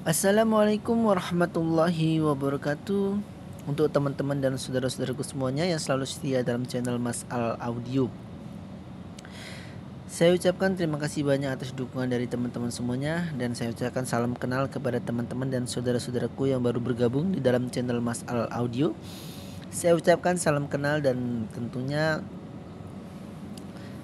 Assalamualaikum warahmatullahi wabarakatuh. Untuk teman-teman dan saudara-saudaraku semuanya yang selalu setia dalam channel Mas Al Audio, saya ucapkan terima kasih banyak atas dukungan dari teman-teman semuanya. Dan saya ucapkan salam kenal kepada teman-teman dan saudara-saudaraku yang baru bergabung di dalam channel Mas Al Audio. Saya ucapkan salam kenal dan tentunya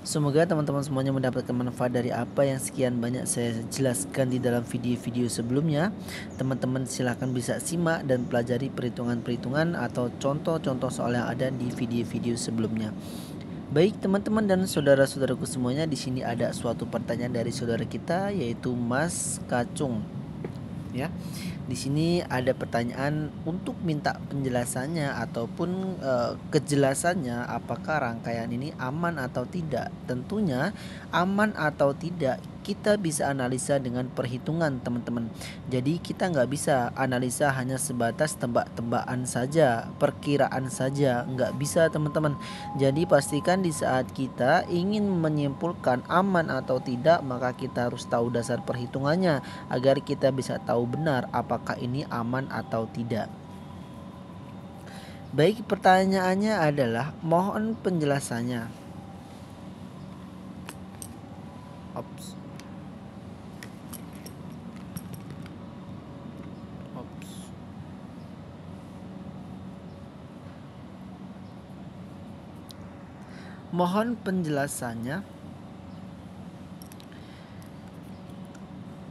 semoga teman-teman semuanya mendapatkan manfaat dari apa yang sekian banyak saya jelaskan di dalam video-video sebelumnya. Teman-teman silahkan bisa simak dan pelajari perhitungan-perhitungan atau contoh-contoh soal yang ada di video-video sebelumnya. Baik teman-teman dan saudara-saudaraku semuanya, di sini ada suatu pertanyaan dari saudara kita yaitu Mas Kacung. Ya, di sini ada pertanyaan untuk minta penjelasannya ataupun kejelasannya apakah rangkaian ini aman atau tidak. Tentunya aman atau tidak kita bisa analisa dengan perhitungan teman-teman. Jadi kita nggak bisa analisa hanya sebatas tebak-tebakan saja, perkiraan saja, nggak bisa teman-teman. Jadi pastikan di saat kita ingin menyimpulkan aman atau tidak, maka kita harus tahu dasar perhitungannya agar kita bisa tahu benar apakah ini aman atau tidak. Baik, pertanyaannya adalah mohon penjelasannya. Ops. Mohon penjelasannya.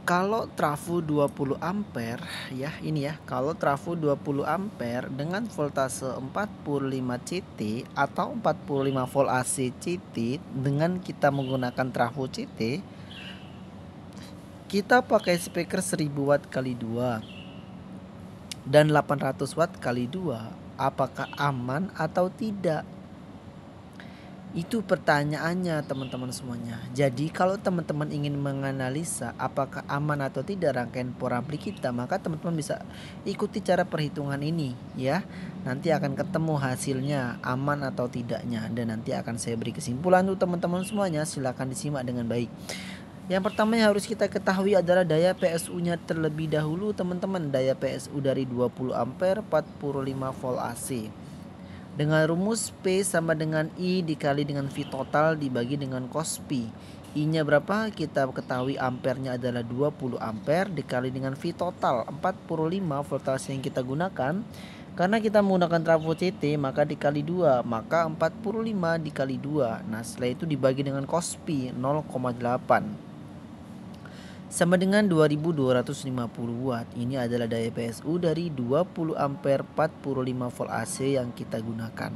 Kalau trafo 20 ampere ya, ini ya, kalau trafo 20 ampere dengan voltase 45 CT atau 45 volt AC CT dengan kita menggunakan trafo CT, kita pakai speaker 1000 watt kali 2 dan 800 watt kali 2, apakah aman atau tidak? Itu pertanyaannya teman-teman semuanya. Jadi kalau teman-teman ingin menganalisa apakah aman atau tidak rangkaian power ampli kita, maka teman-teman bisa ikuti cara perhitungan ini ya. Nanti akan ketemu hasilnya aman atau tidaknya, dan nanti akan saya beri kesimpulan untuk teman-teman semuanya. Silahkan disimak dengan baik. Yang pertama yang harus kita ketahui adalah daya PSU-nya terlebih dahulu teman-teman. Daya PSU dari 20 ampere 45 volt AC. Dengan rumus P sama dengan I dikali dengan V total dibagi dengan cos pi. I-nya berapa? Kita ketahui ampernya adalah 20 ampere dikali dengan V total 45 voltase yang kita gunakan. Karena kita menggunakan trafo CT maka dikali 2, maka 45 dikali 2. Nah, setelah itu dibagi dengan cos pi 0,8 sama dengan 2250 watt. Ini adalah daya PSU dari 20 ampere 45 volt AC yang kita gunakan.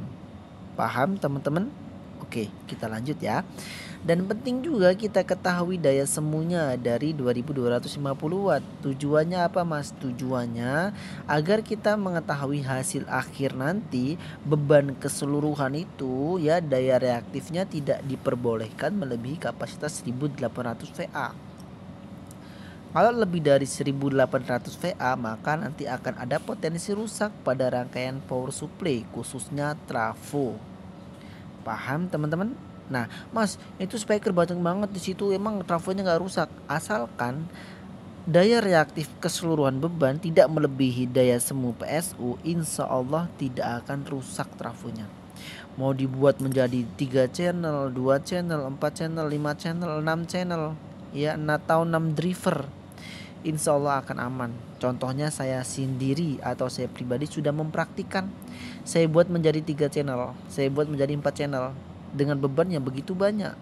Paham teman-teman? Oke, kita lanjut ya. Dan penting juga kita ketahui daya semunya dari 2250 watt. Tujuannya apa Mas? Tujuannya agar kita mengetahui hasil akhir nanti, beban keseluruhan itu ya, daya reaktifnya tidak diperbolehkan melebihi kapasitas 1800 VA. Kalau lebih dari 1800 VA maka nanti akan ada potensi rusak pada rangkaian power supply, khususnya trafo. Paham teman-teman? Nah, Mas, itu speaker batang banget di situ, emang trafonya nggak rusak? Asalkan daya reaktif keseluruhan beban tidak melebihi daya semu PSU, insya Allah tidak akan rusak trafonya. Mau dibuat menjadi 3 channel, 2 channel, 4 channel, 5 channel, 6 channel, ya, atau 6 driver, insya Allah akan aman. Contohnya saya sendiri atau saya pribadi sudah mempraktikkan. Saya buat menjadi 3 channel, saya buat menjadi 4 channel dengan beban yang begitu banyak,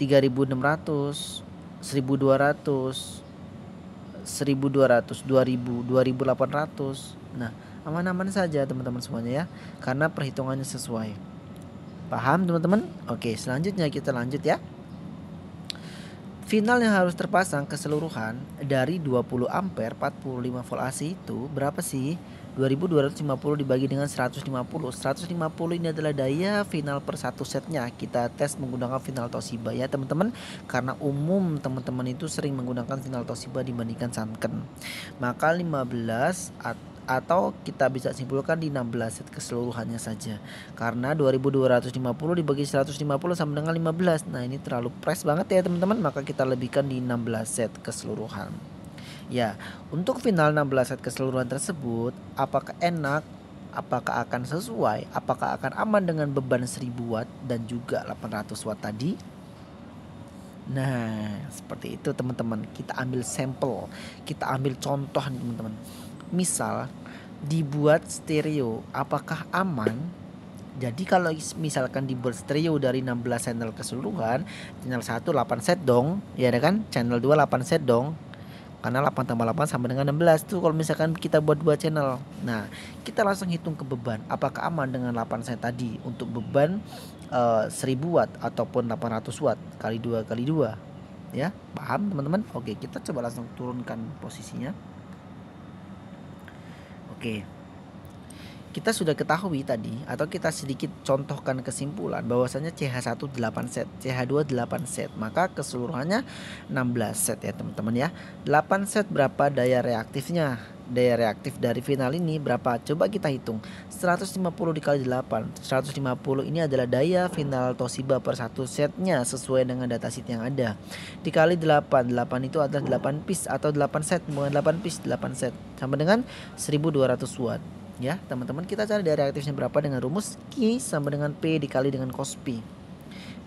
3600, 1200, 1200, 2000, 2800. Nah, aman-aman saja teman-teman semuanya ya, karena perhitungannya sesuai. Paham teman-teman? Oke, selanjutnya kita lanjut ya. Final yang harus terpasang keseluruhan dari 20 ampere 45 volt AC itu berapa sih? 2250 dibagi dengan 150. 150 ini adalah daya final per satu setnya. Kita tes menggunakan final Toshiba ya teman-teman, karena umum teman-teman itu sering menggunakan final Toshiba dibandingkan Sanken. Maka 15 atau kita bisa simpulkan di 16 set keseluruhannya saja, karena 2250 dibagi 150 sama dengan 15. Nah, ini terlalu press banget ya teman-teman, maka kita lebihkan di 16 set keseluruhan. Ya, untuk final 16 set keseluruhan tersebut, apakah enak, apakah akan sesuai, apakah akan aman dengan beban 1000 watt dan juga 800 watt tadi? Nah, seperti itu teman-teman. Kita ambil sampel, kita ambil contoh nih teman-teman. Misal dibuat stereo, apakah aman? Jadi kalau misalkan dibuat stereo dari 16 channel keseluruhan, channel 1 8 set dong, ya kan? Channel 2 8 set dong. Karena 8 tambah 8 sama dengan 16 tuh kalau misalkan kita buat 2 channel. Nah, kita langsung hitung ke beban. Apakah aman dengan 8 set tadi untuk beban 1000 watt ataupun 800 watt kali 2 kali 2. Ya, paham teman-teman? Oke, kita coba langsung turunkan posisinya. Oke. Kita sudah ketahui tadi atau kita sedikit contohkan kesimpulan bahwasanya CH1 8 set, CH2 8 set, maka keseluruhannya 16 set ya teman-teman ya. 8 set berapa daya reaktifnya? Daya reaktif dari final ini berapa? Coba kita hitung. 150 dikali 8. 150 ini adalah daya final Toshiba per satu setnya sesuai dengan datasheet yang ada. Dikali 8. 8 itu adalah 8 piece atau 8 set, bukan 8 piece, 8 set. Sama dengan 1200 watt. Ya teman-teman, kita cari daya reaktifnya berapa dengan rumus Q sama dengan P dikali dengan cos P.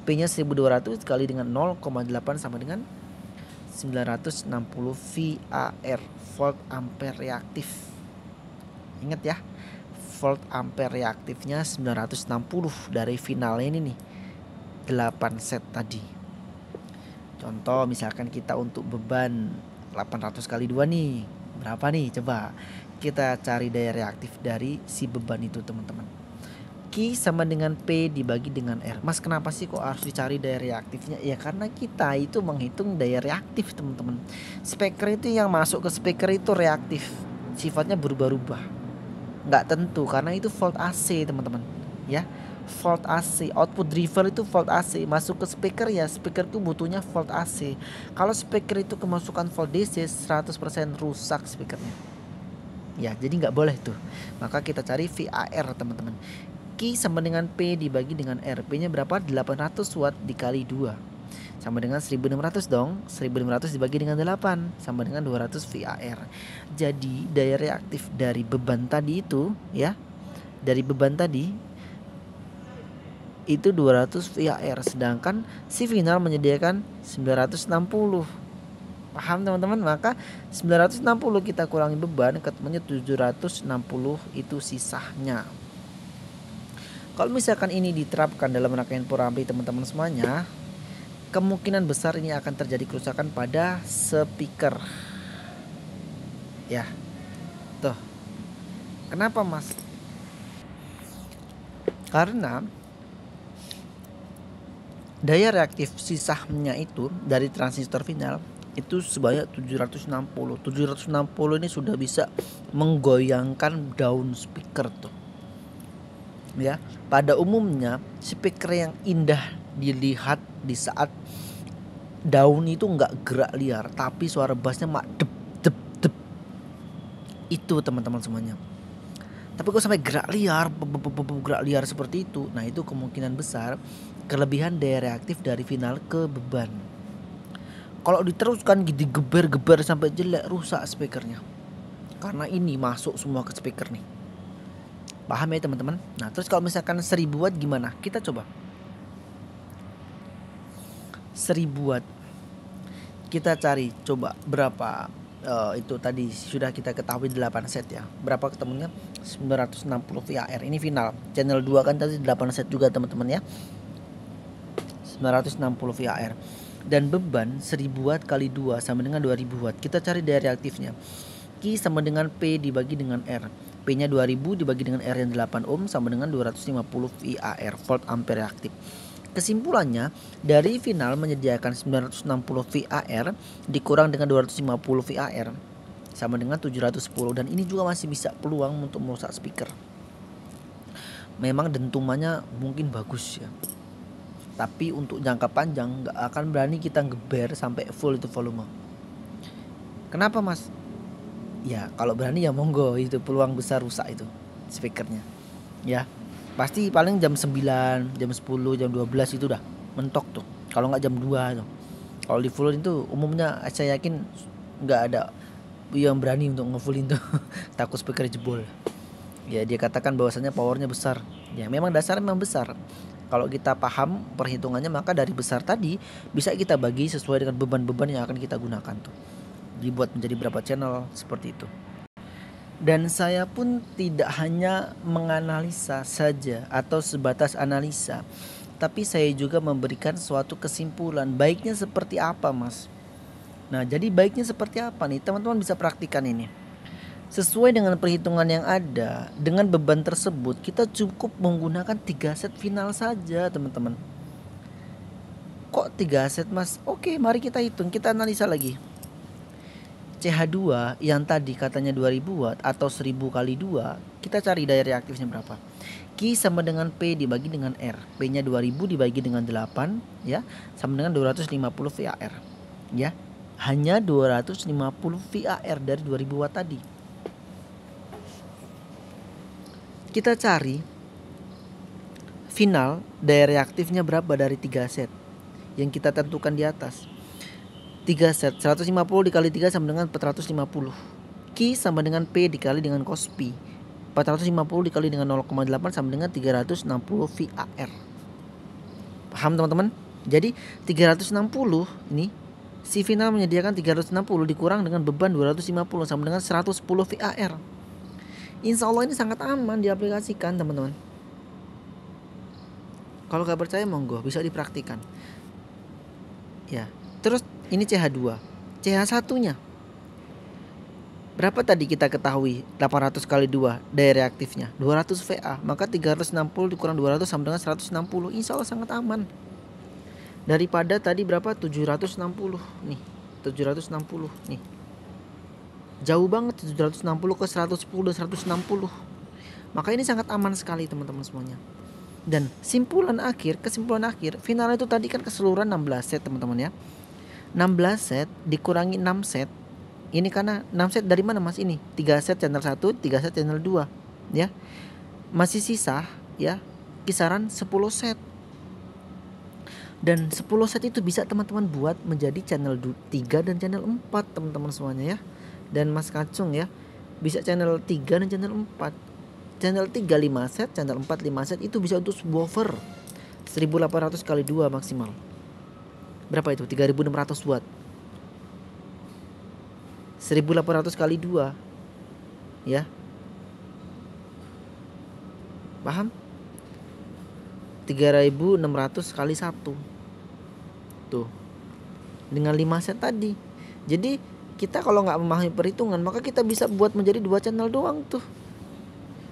P nya 1200 dikali dengan 0,8 sama dengan 960 VAR, volt ampere reaktif. Ingat ya, volt ampere reaktifnya 960 dari final ini nih, 8 set tadi. Contoh misalkan kita untuk beban 800 kali 2 nih, berapa nih coba kita cari daya reaktif dari si beban itu teman-teman. Q sama dengan P dibagi dengan R. Mas, kenapa sih kok harus dicari daya reaktifnya? Ya karena kita itu menghitung daya reaktif teman-teman. Speaker itu yang masuk ke speaker itu reaktif, sifatnya berubah-ubah, nggak tentu karena itu volt AC teman-teman ya. Volt AC, output driver itu volt AC, masuk ke speaker ya speaker itu butuhnya volt AC. Kalau speaker itu kemasukan volt DC 100% rusak speakernya ya, jadi nggak boleh tuh. Maka kita cari VAR teman-teman. Q sama dengan P dibagi dengan R. P nya berapa? 800 watt dikali 2 sama dengan 1600 dong. 1600 dibagi dengan 8 sama dengan 200 VAR. Jadi daya reaktif dari beban tadi itu ya, dari beban tadi itu 200 VAR, sedangkan si final menyediakan 960. Paham teman-teman? Maka 960 kita kurangi beban, ketemunya 760 itu sisanya. Kalau misalkan ini diterapkan dalam rangkaian Porambi teman-teman semuanya, kemungkinan besar ini akan terjadi kerusakan pada speaker. Ya. Tuh. Kenapa, Mas? Karena daya reaktif sisanya itu dari transistor final itu sebanyak 760. 760 ini sudah bisa menggoyangkan daun speaker tuh. Ya, pada umumnya speaker yang indah dilihat di saat daun itu nggak gerak liar, tapi suara bassnya mak dep dep dep. Itu teman-teman semuanya. Tapi kok sampai gerak liar seperti itu, nah itu kemungkinan besar kelebihan daya reaktif dari final ke beban. Kalau diteruskan digeber-geber sampai jelek, rusak speakernya. Karena ini masuk semua ke speaker nih. Paham ya teman-teman? Nah terus kalau misalkan 1000 watt gimana? Kita coba 1000 watt. Kita cari coba berapa itu tadi sudah kita ketahui 8 set ya. Berapa ketemunya? 960 VAR. Ini final. Channel 2 kan tadi 8 set juga teman-teman ya. 960 VAR. Dan beban 1000 watt kali 2 sama dengan 2000 watt. Kita cari daya reaktifnya. Q sama dengan P dibagi dengan R. P nya 2000 dibagi dengan R yang 8 ohm sama dengan 250 VAR, volt ampere reaktif. Kesimpulannya, dari final menyediakan 960 VAR dikurang dengan 250 VAR sama dengan 710, dan ini juga masih bisa peluang untuk merusak speaker. Memang dentumannya mungkin bagus ya, tapi untuk jangka panjang nggak akan berani kita ngeber sampai full itu volume. Kenapa, Mas? Ya kalau berani ya monggo, itu peluang besar rusak itu speakernya ya. Pasti paling jam 9, jam 10, jam 12 itu udah mentok tuh. Kalau nggak jam 2 tuh. Kalau di full itu umumnya saya yakin nggak ada yang berani untuk ngefullin tuh takut speaker jebol. Ya dia katakan bahwasanya powernya besar. Ya memang dasarnya memang besar. Kalau kita paham perhitungannya maka dari besar tadi bisa kita bagi sesuai dengan beban-beban yang akan kita gunakan tuh. Dibuat menjadi berapa channel seperti itu. Dan saya pun tidak hanya menganalisa saja atau sebatas analisa, tapi saya juga memberikan suatu kesimpulan baiknya seperti apa, Mas. Nah, jadi baiknya seperti apa nih? Teman-teman bisa praktikan ini. Sesuai dengan perhitungan yang ada, dengan beban tersebut, kita cukup menggunakan 3 set final saja, teman-teman. Kok 3 set, Mas? Oke, mari kita hitung, kita analisa lagi. CH2 yang tadi katanya 2000 watt atau 1000 kali 2, kita cari daya reaktifnya berapa. Q sama dengan P dibagi dengan R. P-nya 2000 dibagi dengan 8 ya, sama dengan 250 VAR. Ya. Hanya 250 VAR dari 2000 watt tadi. Kita cari final daya reaktifnya berapa dari 3 set yang kita tentukan di atas. 3 set 150 dikali 3 sama dengan 450. Q sama dengan P dikali dengan cos P. 450 dikali dengan 0,8 sama dengan 360 VAR. Paham teman-teman? Jadi 360 ini si final menyediakan 360 dikurang dengan beban 250 sama dengan 110 VAR. Insya Allah ini sangat aman diaplikasikan teman-teman. Kalau gak percaya monggo bisa dipraktikan. Ya, terus ini CH2. CH1 nya berapa tadi kita ketahui? 800 kali 2 daya reaktifnya 200 VA. Maka 360 dikurang 200 sama dengan 160. Insya Allah sangat aman. Daripada tadi berapa? 760 nih. 760 nih. Jauh banget 760 ke 110 dan 160. Maka ini sangat aman sekali teman-teman semuanya. Dan kesimpulan akhir final itu tadi kan keseluruhan 16 set teman-teman ya. 16 set dikurangi 6 set. Ini karena 6 set dari mana Mas ini? 3 set channel 1, 3 set channel 2 ya. Masih sisa ya kisaran 10 set. Dan 10 set itu bisa teman-teman buat menjadi channel 3 dan channel 4 teman-teman semuanya ya. Dan Mas Kacung ya bisa channel 3 dan channel 4. Channel 3 5 set, channel 4 5 set itu bisa untuk subwoofer 1800 kali 2 maksimal. Berapa itu? 3600 watt. 1800 kali 2 ya. Paham? 3600 kali 1 tuh dengan 5 set tadi. Jadi kita kalau gak memahami perhitungan maka kita bisa buat menjadi 2 channel doang tuh.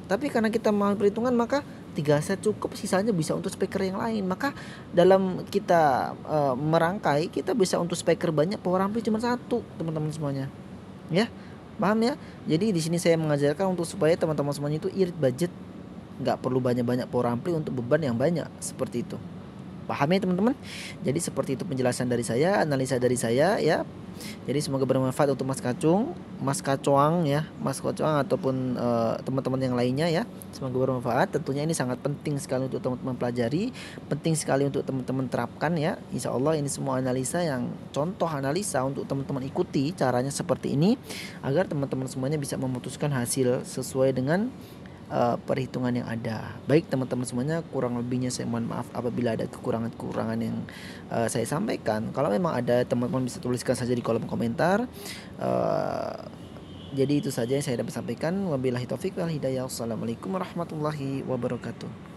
Tapi karena kita memahami perhitungan maka 3 set cukup, sisanya bisa untuk speaker yang lain. Maka dalam kita merangkai kita bisa untuk speaker banyak, power ampli cuma 1 teman-teman semuanya. Ya, paham ya? Jadi di sini saya mengajarkan untuk supaya teman-teman semuanya itu irit budget, nggak perlu banyak-banyak power ampli untuk beban yang banyak seperti itu. Paham ya teman-teman? Jadi seperti itu penjelasan dari saya, analisa dari saya ya. Jadi semoga bermanfaat untuk Mas Kacung, Mas Kacoang ya, Mas Kacoang ataupun teman-teman yang lainnya ya. Semoga bermanfaat. Tentunya ini sangat penting sekali untuk teman-teman pelajari, penting sekali untuk teman-teman terapkan ya. Insya Allah ini semua analisa yang contoh analisa untuk teman-teman ikuti caranya seperti ini agar teman-teman semuanya bisa memutuskan hasil sesuai dengan perhitungan yang ada. Baik teman-teman semuanya, kurang lebihnya saya mohon maaf apabila ada kekurangan-kekurangan yang saya sampaikan. Kalau memang ada, teman-teman bisa tuliskan saja di kolom komentar. Jadi itu saja yang saya dapat sampaikan. Wabillahi taufik wal hidayah. Wassalamualaikum warahmatullahi wabarakatuh.